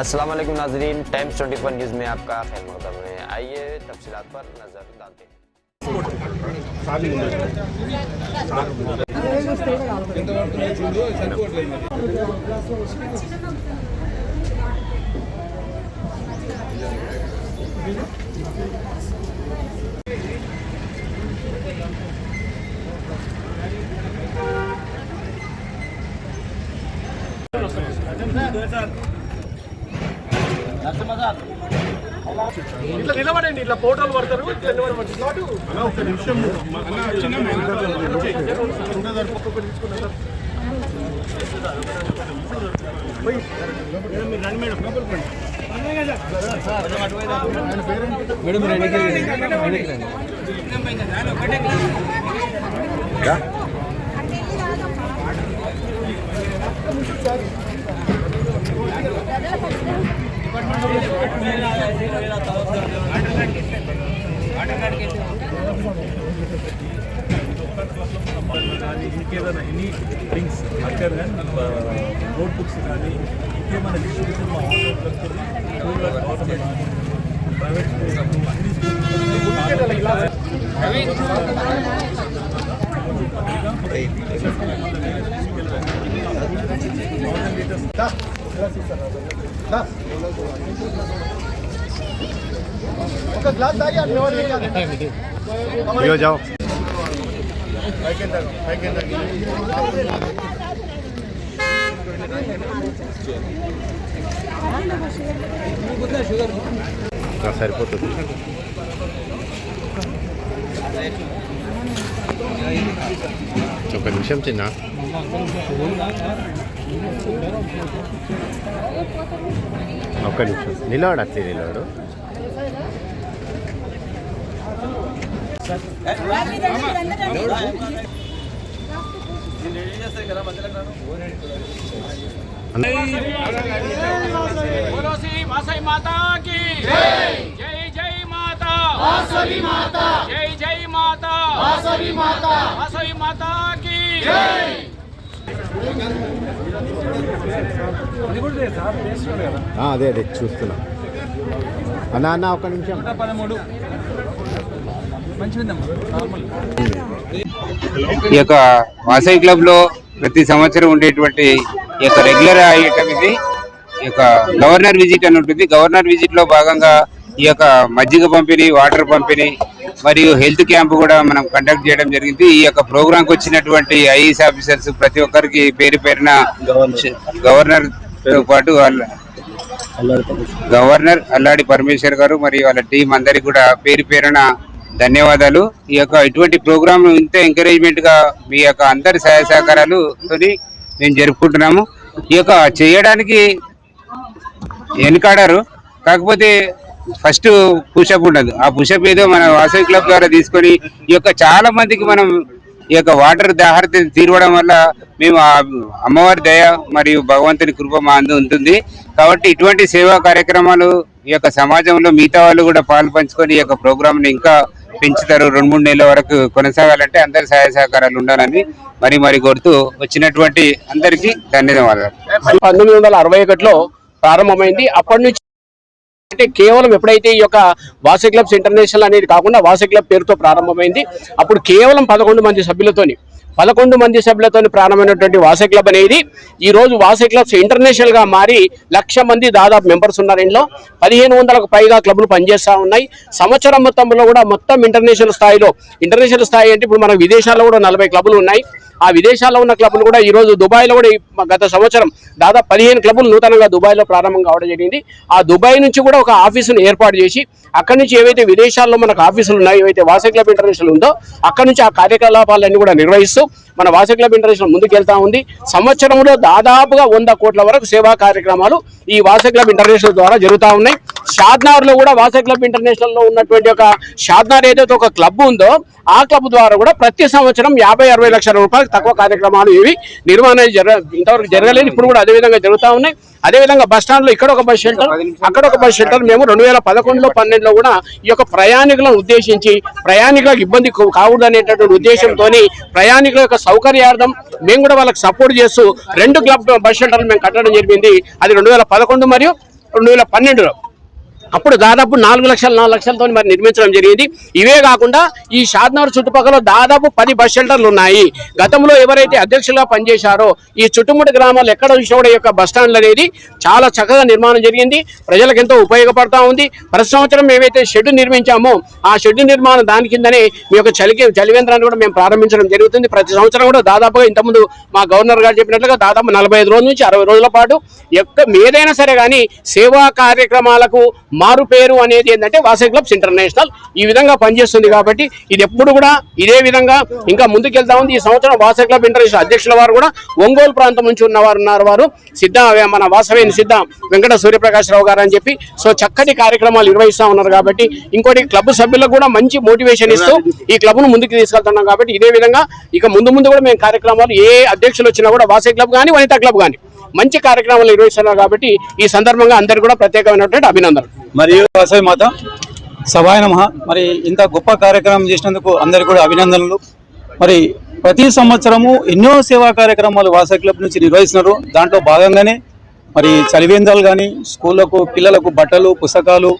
अस्सलाम वालेकुम नाज़रीन, टाइम्स 24 न्यूज़ में आपका खैर मक़दम है। आइए तफसीलात पर नज़र डालते हैं। ఇట్లా నిలబడండి, ఇట్లా ఫోటోలు పడతారు. ఇంకేదైనా ఎనీ థింగ్స్ అక్కర్ అండ్ నోట్ బుక్స్ కానీ ఇంకేమైనా డిస్ట్రిబ్యూషన్ మా గవర్నమెంట్ ప్రైవేట్ స్కూల్స్ అన్ని ఒక గ్లాస్ తాగి అన్ని जाओ సరిపోతుంది. ఒక నిమిషం చిన్న ఒక్క నిమిషం నిలవాడు అట్లే నిలవాడు. माता की जय जय माता वासवी माता जय जय माता वासवी माता की जय. అదే అదే చూస్తున్నా అన్న అన్న ఒక్క నిమిషం. ఈ యొక్క వాసవి క్లబ్ లో ప్రతి సంవత్సరం ఉండేటువంటి ఈ యొక్క రెగ్యులర్ ఐటమ్ ఇది. ఈ యొక్క గవర్నర్ విజిట్ అని ఉంటుంది. గవర్నర్ విజిట్ లో భాగంగా ఈ యొక్క మజ్జిగ పంపిణీ, వాటర్ పంపిణీ మరియు హెల్త్ క్యాంప్ కూడా మనం కండక్ట్ చేయడం జరిగింది. ఈ యొక్క ప్రోగ్రామ్ కి వచ్చినటువంటి ఐఏఎస్ ఆఫీసర్స్ ప్రతి ఒక్కరికి పేరు పేరున గవర్నర్ తో పాటు గవర్నర్ అల్లాడి పరమేశ్వర్ గారు మరియు వాళ్ళ టీం అందరికి కూడా పేరు పేరున ధన్యవాదాలు. ఈ యొక్క ఇటువంటి ప్రోగ్రామ్ ఇంత ఎంకరేజ్మెంట్ గా మీ యొక్క అందరి సహాయ సహకారాలు మేము జరుపుకుంటున్నాము. ఈ యొక్క చేయడానికి వెనుకాడారు, కాకపోతే ఫస్ట్ పుషప్ ఉండదు. ఆ పుషప్ ఏదో మన వాసవి క్లబ్ ద్వారా తీసుకొని ఈ యొక్క చాలా మందికి మనం ఈ యొక్క వాటర్ దాహరిత తీరవడం వల్ల మేము అమ్మవారి దయ మరియు భగవంతుని కృప మా అందు ఉంటుంది. కాబట్టి ఇటువంటి సేవా కార్యక్రమాలు ఈ యొక్క సమాజంలో మిగతా వాళ్ళు కూడా పాలు పంచుకొని ఈ యొక్క ప్రోగ్రామ్ ని ఇంకా పెంచుతారు. 2-3 నెలల వరకు కొనసాగాలంటే అందరి సహాయ సహకారాలు ఉండాలని మరి కోరుతూ వచ్చినటువంటి అందరికీ ధన్యవాదాలు. 1961లో ప్రారంభమైంది. అప్పటి నుంచి అంటే కేవలం ఎప్పుడైతే ఈ యొక్క వాసవి క్లబ్స్ ఇంటర్నేషనల్ అనేది కాకుండా వాసవి క్లబ్ పేరుతో ప్రారంభమైంది. అప్పుడు కేవలం 11 మంది సభ్యులతోని ప్రారంభమైనటువంటి వాసవి క్లబ్ అనేది ఈ రోజు వాసవి క్లబ్స్ ఇంటర్నేషనల్ గా మారి 1,00,000 మంది దాదాపు మెంబర్స్ ఉన్నారు. ఇందులో 1,500కు పైగా క్లబ్లు పనిచేస్తూ ఉన్నాయి. సంవత్సరం మొత్తంలో కూడా మొత్తం ఇంటర్నేషనల్ స్థాయి అంటే ఇప్పుడు మన విదేశాల్లో కూడా 40 క్లబ్లు ఉన్నాయి. ఆ విదేశాల్లో ఉన్న క్లబ్లు కూడా ఈ రోజు దుబాయ్లో కూడా గత సంవత్సరం దాదాపు 15 క్లబ్లు నూతనంగా దుబాయ్లో ప్రారంభం కావడం జరిగింది. ఆ దుబాయ్ నుంచి కూడా ఒక ఆఫీసును ఏర్పాటు చేసి అక్కడి నుంచి ఏవైతే విదేశాల్లో మనకు ఆఫీసులు ఉన్నాయో, ఏవైతే వాసవి క్లబ్ ఇంటర్నేషనల్ ఉందో అక్కడి నుంచి ఆ కార్యకలాపాలన్నీ కూడా నిర్వహిస్తూ మన వాసవి క్లబ్ ఇంటర్నేషనల్ ముందుకెళ్తా ఉంది. సంవత్సరంలో దాదాపుగా 100 కోట్ల వరకు సేవా కార్యక్రమాలు ఈ వాసవి క్లబ్ ఇంటర్నేషనల్ ద్వారా జరుగుతూ ఉన్నాయి. షాద్నార్ లో కూడా వాసవి క్లబ్ ఇంటర్నేషనల్ లో ఉన్నటువంటి ఒక షాద్నార్ ఏదైతే ఒక క్లబ్ ఉందో ఆ క్లబ్ ద్వారా కూడా ప్రతి సంవత్సరం 50-60 లక్షల రూపాయలు తక్కువ కార్యక్రమాలు ఇవి నిర్వహణ ఇంతవరకు జరగలేదు. ఇప్పుడు కూడా అదేవిధంగా జరుగుతూ ఉన్నాయి. అదేవిధంగా బస్ స్టాండ్ లో ఇక్కడ ఒక బస్ షెల్టర్, అక్కడ ఒక బస్ షెల్టర్ మేము 2011లో 12లో కూడా ఈ యొక్క ప్రయాణికులను ఉద్దేశించి ప్రయాణికులకు ఇబ్బంది కాకూడదు అనేటటువంటి ఉద్దేశంతో ప్రయాణికుల యొక్క సౌకర్యార్థం మేము కూడా వాళ్ళకి సపోర్ట్ చేస్తూ 2 క్లబ్ బస్ షెల్టర్లు మేము కట్టడం జరిగింది. అది 2011 మరియు 2012లో. అప్పుడు దాదాపు 4 లక్షలతో మరి నిర్మించడం జరిగింది. ఇవే కాకుండా ఈ షాద్నగర్ చుట్టుపక్కల దాదాపు 10 బస్ షెల్టర్లు ఉన్నాయి. గతంలో ఎవరైతే అధ్యక్షులుగా పనిచేశారో ఈ చుట్టుముట్టు గ్రామాలు ఎక్కడ చూసినా కూడా ఈ యొక్క బస్ స్టాండ్లు అనేది చాలా చక్కగా నిర్మాణం జరిగింది. ప్రజలకు ఎంతో ఉపయోగపడతా ఉంది. ప్రతి సంవత్సరం మేమైతే షెడ్ నిర్మించామో ఆ షెడ్ నిర్మాణం దాని కిందనే మీ యొక్క చలివేంద్రాన్ని కూడా మేము ప్రారంభించడం జరుగుతుంది. ప్రతి సంవత్సరం కూడా దాదాపుగా ఇంతకుముందు మా గవర్నర్ గారు చెప్పినట్లుగా దాదాపు 45 రోజుల నుంచి 60 రోజుల పాటు ఏదైనా సరే కానీ సేవా కార్యక్రమాలకు మారు పేరు అనేది ఏంటంటే వాసవి క్లబ్స్ ఇంటర్నేషనల్ ఈ విధంగా పనిచేస్తుంది. కాబట్టి ఇది ఎప్పుడు కూడా ఇదే విధంగా ఇంకా ముందుకెళ్తా ఉంది. ఈ సంవత్సరం వాసవి క్లబ్ ఇంటర్నేషనల్ అధ్యక్షుల వారు కూడా ఒంగోలు ప్రాంతం నుంచి ఉన్నారు. వారు మన వాసవేని సిద్ధ వెంకట సూర్యప్రకాశరావు గారు అని చెప్పి చక్కటి కార్యక్రమాలు నిర్వహిస్తా ఉన్నారు. కాబట్టి ఇంకోటి క్లబ్ సభ్యులకు కూడా మంచి మోటివేషన్ ఇస్తూ ఈ క్లబ్ ను ముందుకు తీసుకెళ్తున్నాం. కాబట్టి ఇదే విధంగా ఇక ముందు కూడా మేము కార్యక్రమాలు ఏ అధ్యక్షులు వచ్చినా కూడా వాసవి క్లబ్ కానీ వనితా క్లబ్ కానీ మంచి కార్యక్రమాలు నిర్వహిస్తున్నారు. కాబట్టి ఈ సందర్భంగా అందరికీ కూడా ప్రత్యేకమైనటువంటి అభినందనలు. మరియు వాసవి మాత సభాయ నమః. మరి ఇంత గొప్ప కార్యక్రమం చేసినందుకు అందరికీ కూడా అభినందనలు. మరి ప్రతి సంవత్సరము ఎన్నో సేవా కార్యక్రమాలు వాసవి క్లబ్ నుంచి నిర్వహిస్తున్నారు. దాంట్లో భాగంగానే మరి చలివేంద్రాలు కానీ స్కూళ్ళకు పిల్లలకు బట్టలు పుస్తకాలు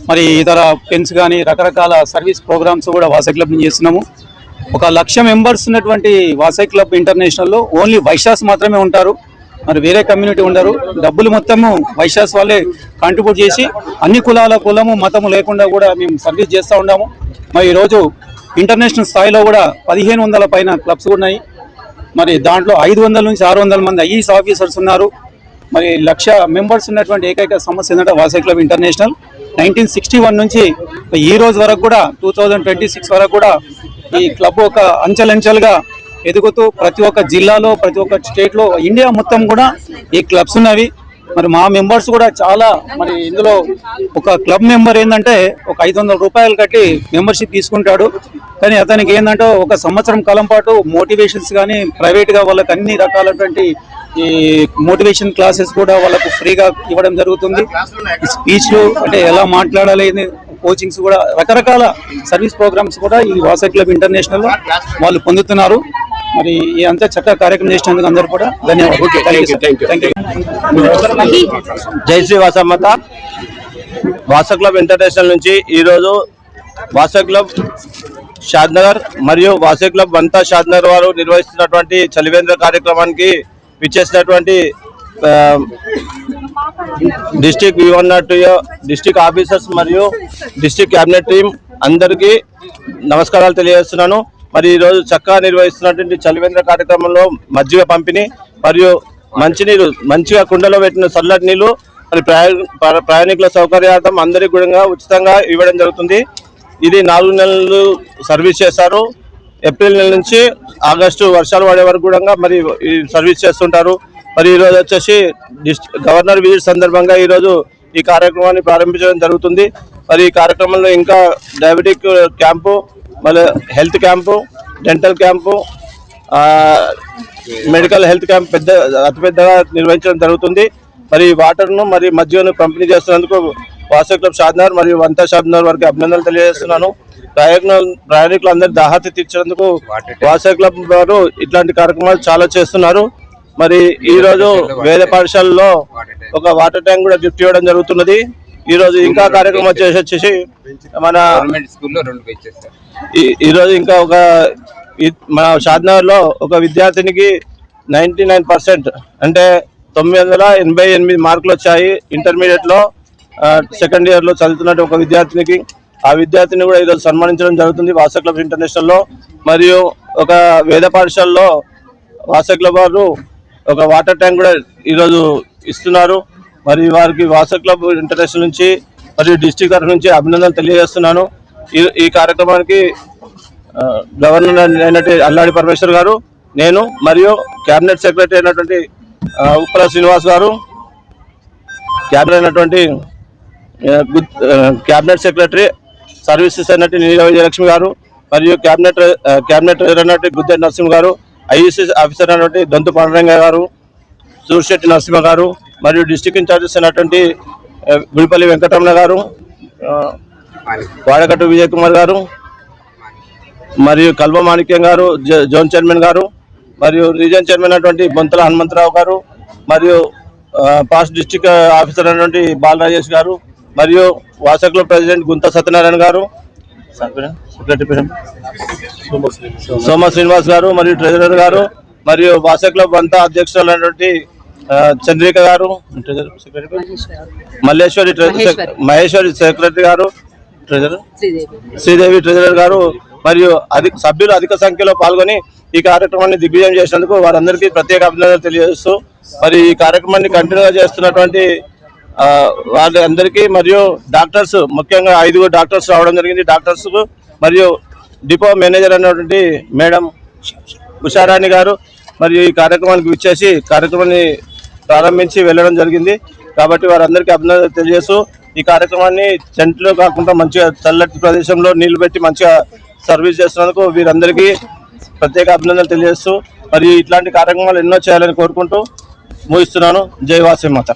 మరి ఇతర పెన్స్ కానీ రకరకాల సర్వీస్ ప్రోగ్రామ్స్ కూడా వాసవి క్లబ్ నుంచి చేస్తున్నాము. 1 లక్ష మెంబర్స్ ఉన్నటువంటి వాసవి క్లబ్ ఇంటర్నేషనల్లో ఓన్లీ వైశ్యాస్ మాత్రమే ఉంటారు. మరి వేరే కమ్యూనిటీ ఉండరు. డబ్బులు మొత్తము వైశ్యాస్ వాళ్ళే కాంట్రిబ్యూట్ చేసి అన్ని కులము మతము లేకుండా కూడా మేము సర్వీస్ చేస్తూ ఉన్నాము. మరి ఈరోజు ఇంటర్నేషనల్ స్థాయిలో కూడా 1500 పైన క్లబ్స్ ఉన్నాయి. మరి దాంట్లో 500 నుంచి 600 మంది ఐఈఎస్ ఆఫీసర్స్ ఉన్నారు. మరి 1 లక్ష మెంబర్స్ ఉన్నటువంటి ఏకైక సంస్థ ఏంటంటే వాసవి క్లబ్ ఇంటర్నేషనల్. 1961 నుంచి ఈ రోజు వరకు కూడా 2026 వరకు కూడా ఈ క్లబ్ ఒక అంచెలంచెలుగా ఎదుగుతూ ప్రతి ఒక్క జిల్లాలో ప్రతి ఒక్క స్టేట్లో ఇండియా మొత్తం కూడా ఈ క్లబ్స్ ఉన్నవి. మరి మా మెంబర్స్ కూడా చాలా మరి ఇందులో ఒక క్లబ్ మెంబర్ ఏంటంటే ఒక 500 రూపాయలు కట్టి మెంబర్షిప్ తీసుకుంటాడు. కానీ అతనికి ఏంటంటే ఒక సంవత్సరం కాలం పాటు మోటివేషన్స్ కానీ ప్రైవేట్గా వాళ్ళకి అన్ని రకాలటువంటి ఈ మోటివేషన్ క్లాసెస్ కూడా వాళ్ళకు ఫ్రీగా ఇవ్వడం జరుగుతుంది. స్పీచ్లు అంటే ఎలా మాట్లాడాలి కోచింగ్స్ కూడా రకరకాల సర్వీస్ ప్రోగ్రామ్స్ కూడా ఈ వాసవి క్లబ్ ఇంటర్నేషనల్ వాళ్ళు పొందుతున్నారు. మరి ఈ అంతా చక్కగా కార్యక్రమం చేసినందుకు అందరూ కూడా ధన్యవాదాలు. జై శ్రీ వాసమ్మత. వాసవి క్లబ్ ఇంటర్నేషనల్ నుంచి ఈరోజు వాసవి క్లబ్ షాద్నగర్ మరియు వాసవి క్లబ్ వంతా షాద్నగర్ వారు నిర్వహిస్తున్నటువంటి చలివేంద్ర కార్యక్రమానికి విచ్చేసినటువంటి డిస్ట్రిక్ట్ V102 డిస్ట్రిక్ట్ ఆఫీసర్స్ మరియు డిస్ట్రిక్ట్ క్యాబినెట్ టీం అందరికీ నమస్కారాలు తెలియజేస్తున్నాను. మరి ఈరోజు చక్కగా నిర్వహిస్తున్నటువంటి చలివేంద్ర కార్యక్రమంలో మజ్జిగ పంపిణీ మరియు మంచినీరు మంచిగా కుండలో పెట్టిన చల్లటి నీళ్లు మరి ప్రయాణికుల సౌకర్యార్థం అందరికీ కూడా ఉచితంగా ఇవ్వడం జరుగుతుంది. ఇది 4 నెలలు సర్వీస్ చేస్తారు. ఏప్రిల్ నెల నుంచి ఆగస్టు వర్షాలు పడే వరకు కూడా మరి సర్వీస్ చేస్తుంటారు. మరి ఈరోజు వచ్చేసి గవర్నర్ విజిట్ సందర్భంగా ఈరోజు ఈ కార్యక్రమాన్ని ప్రారంభించడం జరుగుతుంది. మరి ఈ కార్యక్రమంలో ఇంకా డయాబెటిక్ క్యాంపు, మళ్ళీ health camp, dental camp, medical health camp అతిపెద్దగా నిర్వహించడం జరుగుతుంది. మరి వాటర్ను మరి మజ్జిగను పంపిణీ చేస్తున్నందుకు వాసవి క్లబ్ షాద్నగర్ మరియు వంతా షాద్నగర్ వారికి అభినందనలు తెలియజేస్తున్నాను. ప్రయాణికులు అందరి దాహత తీర్చేందుకు వాసవి క్లబ్ వారు ఇట్లాంటి కార్యక్రమాలు చాలా చేస్తున్నారు. మరి ఈ రోజు వేద పాఠశాలలో ఒక వాటర్ ట్యాంక్ కూడా గిఫ్ట్ ఇవ్వడం జరుగుతున్నది. ఈ రోజు ఇంకా కార్యక్రమం వచ్చేసి మన ఈ రోజు ఇంకా మన షాద్నగర్ లో ఒక విద్యార్థినికి 99% అంటే 988 మార్కులు వచ్చాయి. ఇంటర్మీడియట్ లో సెకండ్ ఇయర్ లో చదువుతున్నట్టు ఒక విద్యార్థినికి, ఆ విద్యార్థిని కూడా ఈరోజు సన్మానించడం జరుగుతుంది వాసవి క్లబ్ ఇంటర్నేషనల్ లో. మరియు ఒక వేద పాఠశాలలో వాసవి క్లబ్ వారు ఒక వాటర్ ట్యాంక్ కూడా ఈరోజు ఇస్తున్నారు. మరి వారికి వాసవి క్లబ్ ఇంటర్నేషనల్ నుంచి మరియు డిస్ట్రిక్ట్ తరఫు నుంచి అభినందనలు తెలియజేస్తున్నాను. ఈ కార్యక్రమానికి గవర్నర్ అయినటువంటి అల్లాడి పరమేశ్వర్ గారు, నేను మరియు క్యాబినెట్ సెక్రటరీ అయినటువంటి ఉప్పల శ్రీనివాస్ గారు, క్యాబినెట్ సెక్రటరీ సర్వీసెస్ అయినట్టు నీల విజయలక్ష్మి గారు, మరియు క్యాబినెట్ అయినట్టు గుద్దె నరసింహ గారు, ఐఈసీ ఆఫీసర్ అయినటువంటి దొంతు పాండరంగ గారు, సూర్శెట్టి నరసింహ గారు, మరియు డిస్ట్రిక్ట్ ఇన్ఛార్జెస్ అయినటువంటి గుడిపల్లి వెంకటరమణ గారు, వాడకట్టు విజయ్ కుమార్ గారు, మరియు కల్వ మాణిక్యం గారు జోన్ చైర్మన్ గారు, మరియు రీజన్ చైర్మన్ అయినటువంటి బొంతల హనుమంతరావు గారు, మరియు పాస్ట్ డిస్ట్రిక్ట్ ఆఫీసర్ అయినటువంటి బాల రాజేష్ గారు, మరియు వాసవి క్లబ్ ప్రెసిడెంట్ గుంత సత్యనారాయణ గారు, సెక్రటరీ సోమ శ్రీనివాస్ గారు, మరియు ట్రెజరర్ గారు, మరియు వాసవి క్లబ్ అంతా అధ్యక్షులైనటువంటి చంద్రిక గారు, మహేశ్వరి సెక్రటరీ గారు, ట్రెజరర్ శ్రీదేవి ట్రెజరర్ గారు, మరియు సభ్యులు అధిక సంఖ్యలో పాల్గొని ఈ కార్యక్రమాన్ని దిగ్విజయం చేసినందుకు వారందరికీ ప్రత్యేక అభినందనలు తెలియజేస్తూ, మరి ఈ కార్యక్రమాన్ని కంటిన్యూగా చేస్తున్నటువంటి వాళ్ళందరికీ మరియు డాక్టర్స్, ముఖ్యంగా 5 డాక్టర్స్ రావడం జరిగింది. డాక్టర్స్ మరియు డిపో మేనేజర్ అయినటువంటి మేడం ఉషారాణి గారు మరియు ఈ కార్యక్రమానికి విచ్చేసి కార్యక్రమాన్ని ప్రారంభించి వెళ్ళడం జరిగింది. కాబట్టి వారందరికీ అభినందనలు తెలియజేస్తూ ఈ కార్యక్రమాన్ని చెంట్లో కాకుండా మంచిగా చల్లటి ప్రదేశంలో నీళ్లు పెట్టి మంచిగా సర్వీస్ చేస్తున్నందుకు వీరందరికీ ప్రత్యేక అభినందనలు తెలియజేస్తూ, మరియు ఇట్లాంటి కార్యక్రమాలు ఎన్నో చేయాలని కోరుకుంటూ ముగిస్తున్నాను. జై వాసవి మాత.